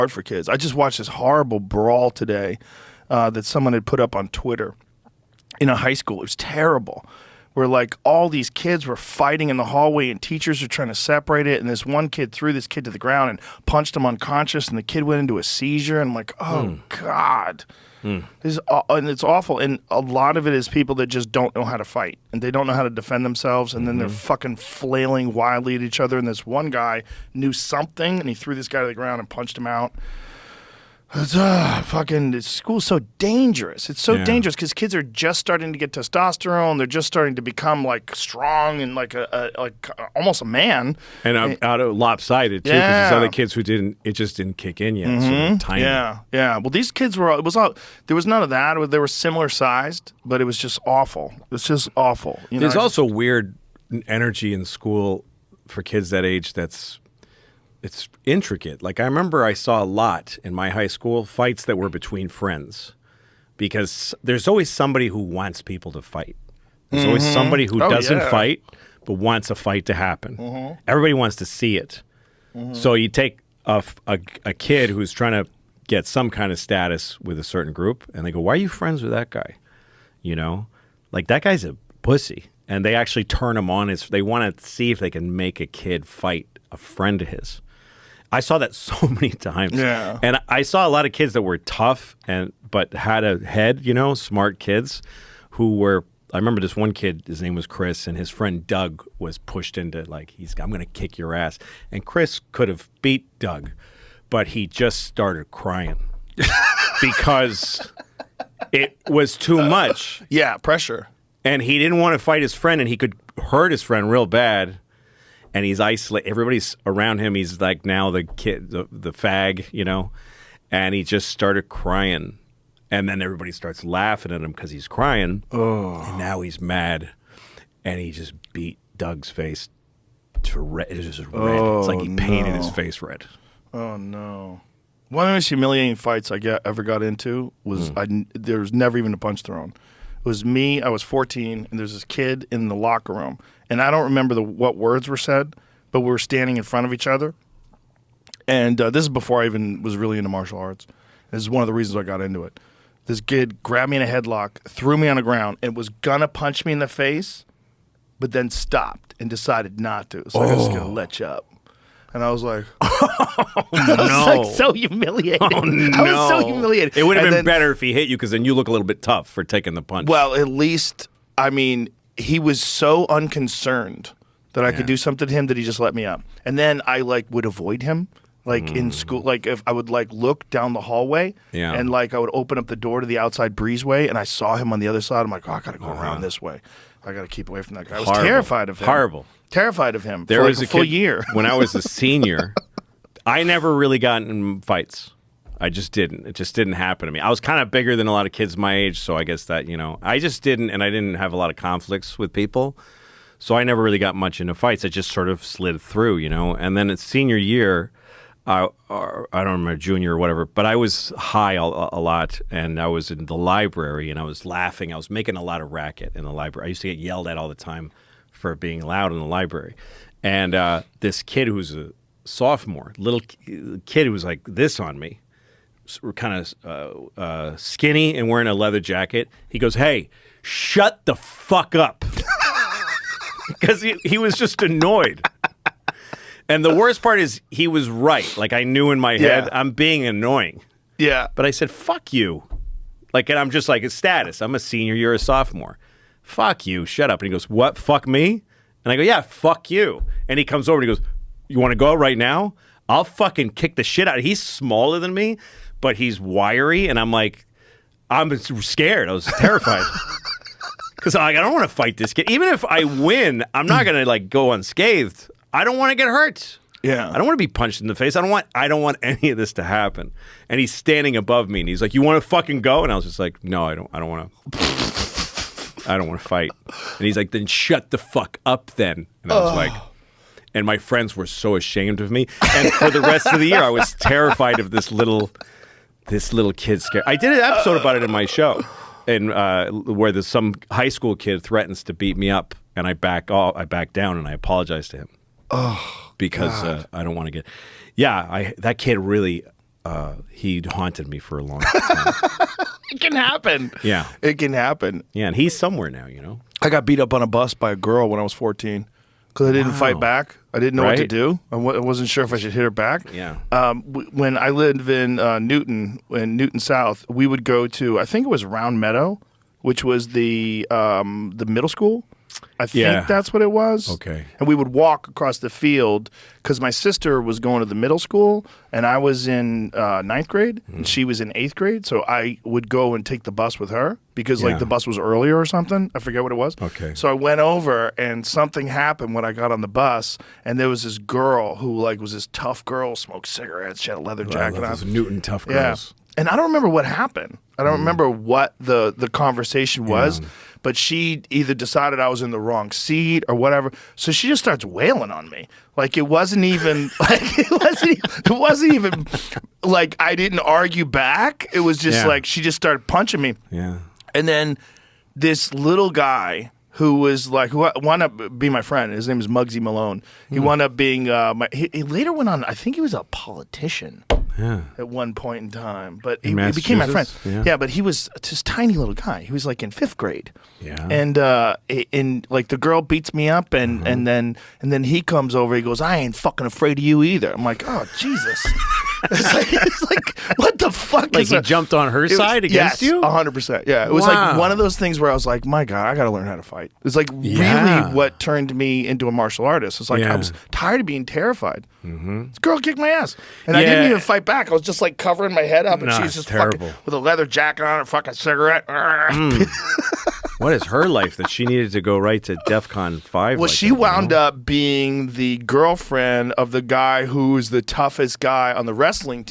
hard for kids. I just watched this horrible brawl today that someone had put up on Twitter in a high school. It was terrible. Where like all these kids were fighting in the hallway and teachers were trying to separate it, and this one kid threw this kid to the ground and punched him unconscious, and the kid went into a seizure. And I'm like, oh God. And it's awful. And a lot of it is people that just don't know how to fight, and they don't know how to defend themselves, and then they're fucking flailing wildly at each other. And this one guy knew something, and he threw this guy to the ground and punched him out. It's, this school's so dangerous. It's so dangerous because kids are just starting to get testosterone. They're just starting to become like strong and like almost a man. And out of lopsided too, because there's other kids who it just didn't kick in yet. So they're tiny. Yeah. Well, these kids there was none of that. They were similar sized, but it was just awful. It's just awful. There's also weird energy in school for kids that age it's intricate. Like I remember I saw a lot in my high school fights that were between friends because there's always somebody who wants people to fight. There's always somebody who doesn't fight but wants a fight to happen. Everybody wants to see it. So you take a kid who's trying to get some kind of status with a certain group and they go, why are you friends with that guy? You know, like that guy's a pussy. And they actually turn him on. They want to see if they can make a kid fight a friend of his. I saw that so many times. Yeah. And I saw a lot of kids that were tough but had a head, smart kids who were, I remember this one kid, his name was Chris, and his friend Doug was pushed into like, I'm going to kick your ass. And Chris could have beat Doug, but he just started crying because it was too much. Yeah, pressure. And he didn't want to fight his friend, and he could hurt his friend real bad. And he's isolated. Everybody's around him. He's like now the kid, the fag, and he just started crying. And then everybody starts laughing at him because he's crying. Oh. And now he's mad. And he just beat Doug's face to red. It's just red. It's like he painted his face red. Oh, no. One of the most humiliating fights I ever got into was there was never even a punch thrown. It was me. I was 14, and there's this kid in the locker room. And I don't remember what words were said, but we were standing in front of each other. And this is before I even was really into martial arts. This is one of the reasons I got into it. This kid grabbed me in a headlock, threw me on the ground, and was going to punch me in the face, but then stopped and decided not to. So I was just going to let you up. And I was like, I was like so humiliated. Oh, no. I was so humiliated. It would have been better if he hit you because then you look a little bit tough for taking the punch. Well, at least, he was so unconcerned that I could do something to him that he just let me up. And then I would avoid him. In school, if I would look down the hallway and I would open up the door to the outside breezeway and I saw him on the other side. I'm like, I got to go around this way. I got to keep away from that guy. I was terrified of him. Horrible. Terrified of him there for was a full year. When I was a senior, I never really got in fights. I just didn't. It just didn't happen to me. I was kind of bigger than a lot of kids my age, so I guess that, I just didn't, and I didn't have a lot of conflicts with people. So I never really got much into fights. I just sort of slid through, And then it's senior year, I don't remember, junior or whatever, but I was high a lot, and I was in the library, and I was laughing. I was making a lot of racket in the library. I used to get yelled at all the time for being loud in the library. And this kid who's a sophomore, little kid who was like this on me, kind of skinny and wearing a leather jacket, he goes, "Hey, shut the fuck up." Because he was just annoyed. And the worst part is he was right. I knew in my head, I'm being annoying. Yeah. But I said, fuck you. And I'm just like, it's status. I'm a senior, you're a sophomore. Fuck you, shut up. And he goes, what, fuck me? And I go, yeah, fuck you. And he comes over and he goes, you want to go right now? I'll fucking kick the shit out of him. He's smaller than me, but he's wiry. And I'm like, I'm scared. I was terrified. Because I don't want to fight this kid. Even if I win, I'm not going to go unscathed. I don't want to get hurt. Yeah. I don't want to be punched in the face. I don't want any of this to happen. And he's standing above me and he's like, you want to fucking go? And I was just like, no, I don't want to. I don't want to fight. And he's like, then shut the fuck up then. And I was like, and my friends were so ashamed of me. And for the rest of the year, I was terrified of this little kid scare. I did an episode about it in my show, and where there's some high school kid threatens to beat me up, and I back down and I apologize to him. Oh, because I don't want to get. Yeah, that kid really. he haunted me for a long time. It can happen. Yeah. It can happen. Yeah, and he's somewhere now, you know? I got beat up on a bus by a girl when I was 14 because I didn't fight back. I didn't know what to Right. do. I wasn't sure if I should hit her back. Yeah. When I lived in Newton South, we would go to, I think it was Round Meadow, which was the middle school. I think that's what it was. Okay. And we would walk across the field because my sister was going to the middle school and I was in ninth grade and she was in 8th grade. So I would go and take the bus with her because like the bus was earlier or something. I forget what it was. Okay. So I went over and something happened when I got on the bus and there was this girl who like was this tough girl, smoked cigarettes, she had a leather jacket on. Those Newton tough girls. And I don't remember what happened. I don't remember what the conversation was, but she either decided I was in the wrong seat or whatever. So she just starts wailing on me. Like it wasn't even it wasn't even like I didn't argue back. It was just like she just started punching me. Yeah. And then this little guy who was like, who wound up being my friend. His name is Muggsy Malone. He wound up being he later went on, I think he was a politician. Yeah. At one point in time, but he In became my friend. Massachusetts? Yeah, but he was this tiny little guy. He was like in 5th grade. Yeah. And like the girl beats me up, and then he comes over. He goes, "I ain't fucking afraid of you either." I'm like, "Oh Jesus!" it's like what the fuck? Like is he that? jumped on her side against you? 100%. Yeah, it was like one of those things where I was like, "My God, I got to learn how to fight." It's like really what turned me into a martial artist. It's like I was tired of being terrified. This girl kicked my ass, and I didn't even fight back. I was just like covering my head up, and she was just terrible. fucking with a leather jacket on, a fucking cigarette. What is her life that she needed to go right to DEFCON 5? Well, like she that, wound up being the girlfriend of the guy who's the toughest guy on the wrestling team.